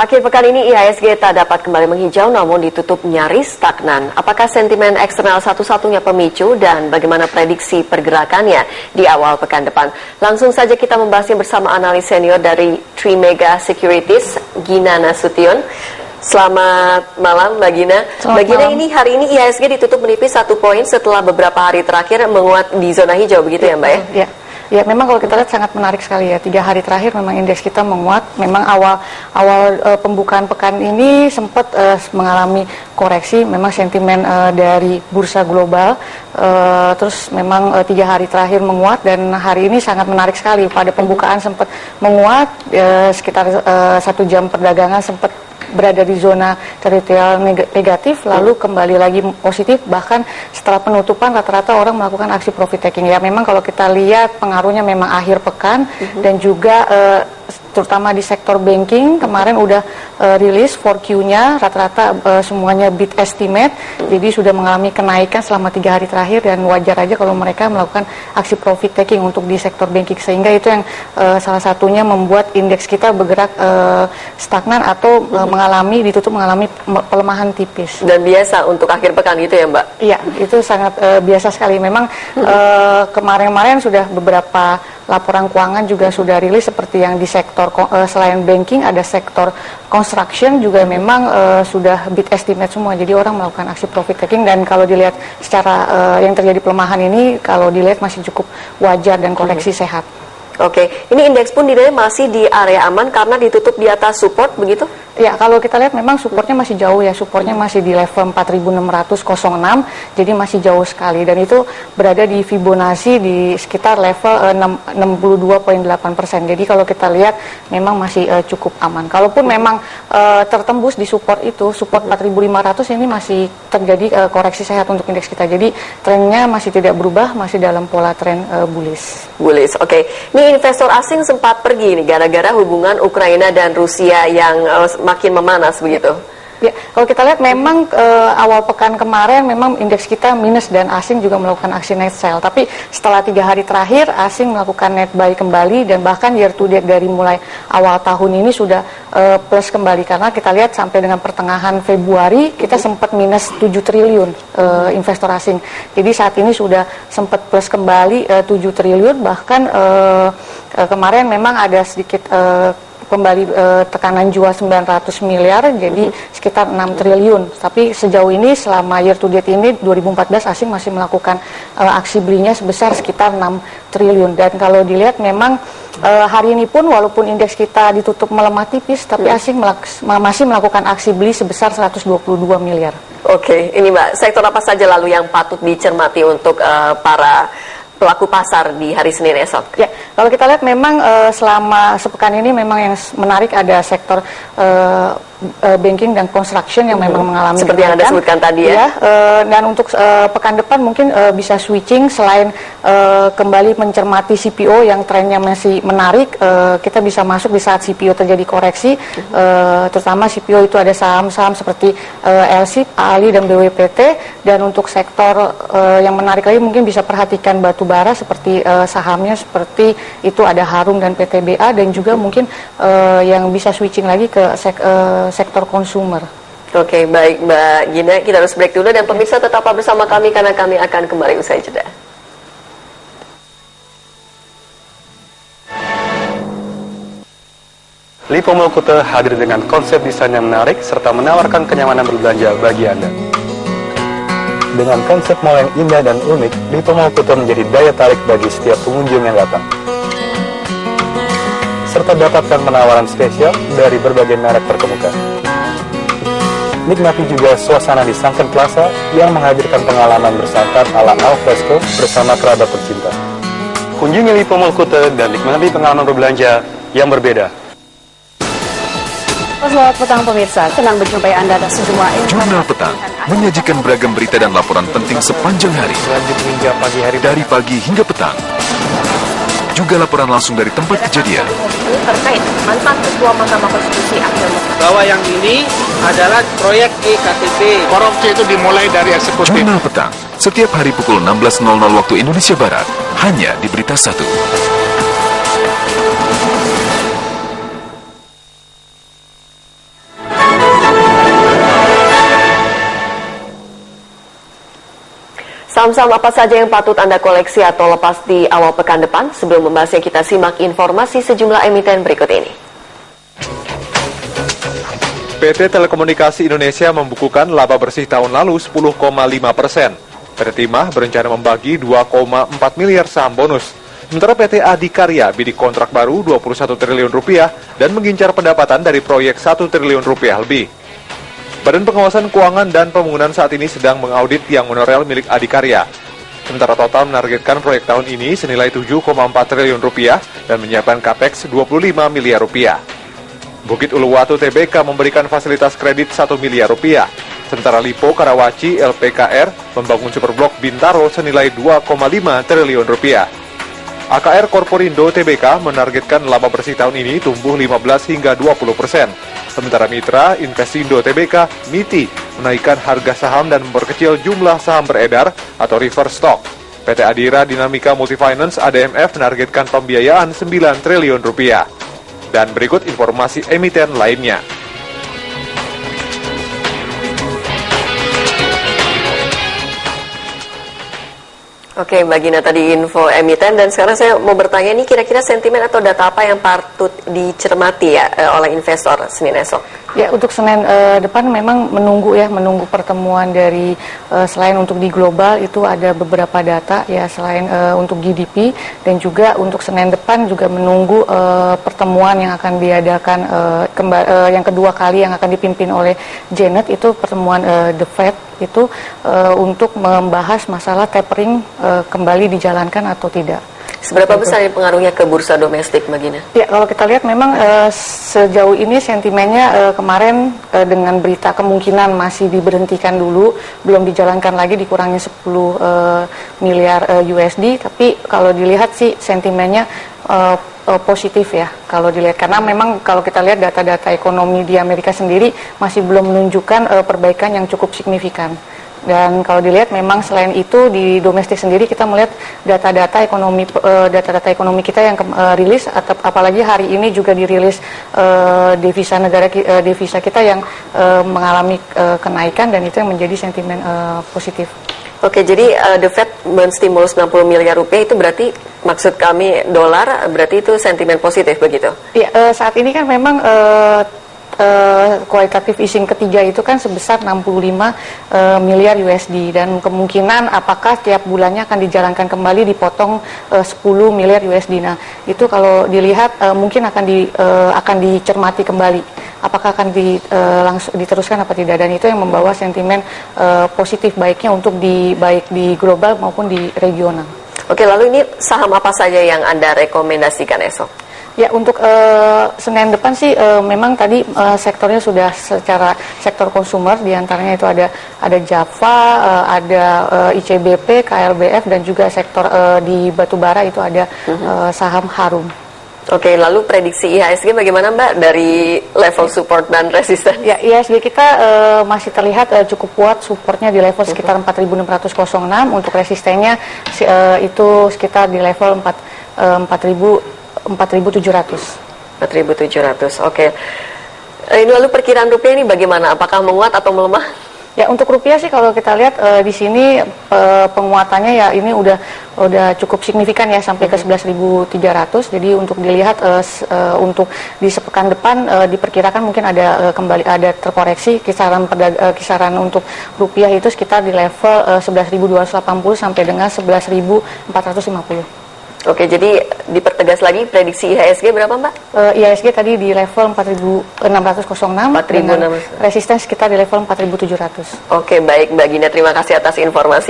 Akhir pekan ini IHSG tak dapat kembali menghijau namun ditutup nyaris stagnan. Apakah sentimen eksternal satu-satunya pemicu dan bagaimana prediksi pergerakannya di awal pekan depan? Langsung saja kita membahasnya bersama analis senior dari Trimega Securities, Gina Nasution. Selamat malam Mbak Gina. Mbak Gina, hari ini IHSG ditutup menipis 1 poin setelah beberapa hari terakhir menguat di zona hijau, begitu ya Mbak ya? Ya, memang kalau kita lihat sangat menarik sekali ya. 3 hari terakhir memang indeks kita menguat. Memang awal pembukaan pekan ini sempat mengalami koreksi. Memang sentimen dari bursa global. Terus memang 3 hari terakhir menguat dan hari ini sangat menarik sekali. Pada pembukaan sempat menguat sekitar 1 jam perdagangan sempat berada di zona teritorial negatif, lalu kembali lagi positif, bahkan setelah penutupan rata-rata orang melakukan aksi profit taking. Ya memang kalau kita lihat pengaruhnya memang akhir pekan dan juga terutama di sektor banking kemarin udah rilis 4Q-nya rata-rata semuanya beat estimate, jadi sudah mengalami kenaikan selama 3 hari terakhir dan wajar aja kalau mereka melakukan aksi profit taking untuk di sektor banking, sehingga itu yang salah satunya membuat indeks kita bergerak stagnan atau ditutup mengalami pelemahan tipis. Dan biasa untuk akhir pekan gitu ya Mbak? Iya, itu sangat biasa sekali. Memang kemarin-kemarin sudah beberapa laporan keuangan juga sudah rilis, seperti yang di sektor selain banking ada sektor construction juga memang sudah beat estimate semua. Jadi orang melakukan aksi profit taking dan kalau dilihat secara yang terjadi pelemahan ini kalau dilihat masih cukup wajar dan koreksi sehat. Oke, ini indeks pun dinilai masih di area aman karena ditutup di atas support, begitu? Ya, kalau kita lihat memang supportnya masih jauh ya, supportnya masih di level 4.606, jadi masih jauh sekali dan itu berada di Fibonacci di sekitar level 62.8%. Jadi kalau kita lihat memang masih cukup aman. Kalaupun memang tertembus di support itu, support 4.500 ini masih terjadi koreksi sehat untuk indeks kita. Jadi trennya masih tidak berubah, masih dalam pola tren bullish. Bullish, oke. Ini investor asing sempat pergi nih gara-gara hubungan Ukraina dan Rusia yang makin memanas begitu. Ya, kalau kita lihat memang awal pekan kemarin memang indeks kita minus dan asing juga melakukan aksi net sell. Tapi setelah 3 hari terakhir asing melakukan net buy kembali dan bahkan year to date dari mulai awal tahun ini sudah plus kembali, karena kita lihat sampai dengan pertengahan Februari kita sempat minus 7 triliun investor asing. Jadi saat ini sudah sempat plus kembali 7 triliun, bahkan kemarin memang ada sedikit kembali tekanan jual 900 miliar, jadi sekitar 6 triliun. Tapi sejauh ini selama year to date ini 2014 asing masih melakukan aksi belinya sebesar sekitar 6 triliun. Dan kalau dilihat memang hari ini pun walaupun indeks kita ditutup melemah tipis, tapi asing masih melakukan aksi beli sebesar 122 miliar. Oke, ini Mbak, sektor apa saja lalu yang patut dicermati untuk para pelaku pasar di hari Senin esok? Ya, kalau kita lihat memang selama sepekan ini memang yang menarik ada sektor banking dan construction yang memang mengalami seperti yang Anda sebutkan tadi ya. Dan untuk pekan depan mungkin bisa switching selain kembali mencermati CPO yang trennya masih menarik, kita bisa masuk di saat CPO terjadi koreksi, terutama CPO itu ada saham-saham seperti LSIP, ALI dan BWPT, dan untuk sektor yang menarik lagi mungkin bisa perhatikan batu bara seperti sahamnya seperti itu ada Harum dan PTBA, dan juga mungkin yang bisa switching lagi ke sektor konsumer. Oke, baik Mbak Gina, kita harus break dulu dan pemirsa tetaplah bersama kami karena kami akan kembali usai jeda. Lipo Mall Kuta hadir dengan konsep desain yang menarik serta menawarkan kenyamanan berbelanja bagi Anda. Dengan konsep mall yang indah dan unik, Lipo Mall Kuta menjadi daya tarik bagi setiap pengunjung yang datang. Serta dapatkan penawaran spesial dari berbagai merek terkemuka. Nikmati juga suasana di Sunken Plaza yang menghadirkan pengalaman bersantap ala alfresco bersama kerabat tercinta. Kunjungi Lipo Mall Kuta dan nikmati pengalaman berbelanja yang berbeda. Selamat petang pemirsa, senang berjumpa Anda dan sejumlah Jurnal Petang menyajikan beragam berita dan laporan penting sepanjang hari. Dari pagi hingga petang. Juga laporan langsung dari tempat kejadian. Terkait mantan Ketua Mahkamah Konstitusi Akil Mukhtar. Bahwa yang ini adalah proyek IKTP. Korupsi itu dimulai dari eksekutif. Jurnal Petang, setiap hari pukul 16.00 waktu Indonesia Barat, hanya di Berita 1. Saham-saham apa saja yang patut Anda koleksi atau lepas di awal pekan depan? Sebelum membahasnya, kita simak informasi sejumlah emiten berikut ini. PT Telekomunikasi Indonesia membukukan laba bersih tahun lalu 10,5%. PT Timah berencana membagi 2,4 miliar saham bonus. Sementara PT Adikarya bidik kontrak baru 21 triliun rupiah dan mengincar pendapatan dari proyek 1 triliun rupiah lebih. Badan Pengawasan Keuangan dan Pembangunan saat ini sedang mengaudit yang monorail milik Adikarya. Sementara total menargetkan proyek tahun ini senilai 7,4 triliun rupiah dan menyiapkan capex 25 miliar rupiah. Bukit Uluwatu Tbk memberikan fasilitas kredit 1 miliar rupiah. Sementara Lipo Karawaci LPKR membangun superblok Bintaro senilai 2,5 triliun rupiah. AKR Korporindo Tbk menargetkan laba bersih tahun ini tumbuh 15 hingga 20%. Sementara Mitra Investindo Tbk MITI menaikkan harga saham dan memperkecil jumlah saham beredar atau reverse stock. PT Adira Dinamika Multifinance ADMF menargetkan pembiayaan 9 triliun rupiah. Dan berikut informasi emiten lainnya. Oke, Mbak Gina tadi info emiten, dan sekarang saya mau bertanya ini kira-kira sentimen atau data apa yang patut dicermati ya oleh investor Senin esok? Ya, untuk Senin depan memang menunggu pertemuan dari selain untuk di global itu ada beberapa data ya, selain untuk GDP, dan juga untuk Senin depan juga menunggu pertemuan yang akan diadakan yang kedua kali yang akan dipimpin oleh Janet, itu pertemuan The Fed itu untuk membahas masalah tapering kembali dijalankan atau tidak. Seberapa besar pengaruhnya ke bursa domestik, Mbak Gina? Ya, kalau kita lihat memang sejauh ini sentimennya kemarin dengan berita kemungkinan masih diberhentikan dulu, belum dijalankan lagi, dikurangi 10 miliar USD, tapi kalau dilihat sih sentimennya positif ya kalau dilihat, karena memang kalau kita lihat data-data ekonomi di Amerika sendiri masih belum menunjukkan perbaikan yang cukup signifikan. Dan kalau dilihat memang selain itu di domestik sendiri kita melihat data-data ekonomi kita yang rilis, apalagi hari ini juga dirilis devisa kita yang mengalami kenaikan, dan itu yang menjadi sentimen positif. Oke, jadi The Fed menstimulus 60 miliar rupiah, itu berarti maksud kami dolar, berarti itu sentimen positif begitu? Ya, saat ini kan memang kualitatif easing ketiga itu kan sebesar 65 miliar USD, dan kemungkinan apakah tiap bulannya akan dijalankan kembali dipotong 10 miliar USD. Nah, itu kalau dilihat mungkin akan dicermati kembali apakah akan langsung diteruskan apa tidak, dan itu yang membawa sentimen positif baiknya untuk baik di global maupun di regional. Oke, lalu ini saham apa saja yang Anda rekomendasikan esok? Ya, untuk Senin depan sih memang tadi sektornya sudah secara sektor konsumer, diantaranya itu ada Java, ada ICBP, KLBF, dan juga sektor di batubara itu ada saham Harum. Oke, lalu prediksi IHSG bagaimana, Mbak, dari level support dan resisten? Ya, IHSG kita masih terlihat cukup kuat, supportnya di level sekitar 4.606, untuk resistennya itu sekitar di level 4.700. Oke. Ini lalu perkiraan rupiah ini bagaimana? Apakah menguat atau melemah? Ya, untuk rupiah sih kalau kita lihat di sini penguatannya ya ini udah cukup signifikan ya, sampai ke 11.300. Jadi untuk dilihat untuk di sepekan depan diperkirakan mungkin ada terkoreksi kisaran untuk rupiah itu sekitar di level 11.280 sampai dengan 11.450. Oke, jadi dipertegas lagi prediksi IHSG berapa, Mbak? IHSG tadi di level 4.606 dengan resisten sekitar di level 4.700. Oke, baik Mbak Gina, terima kasih atas informasi.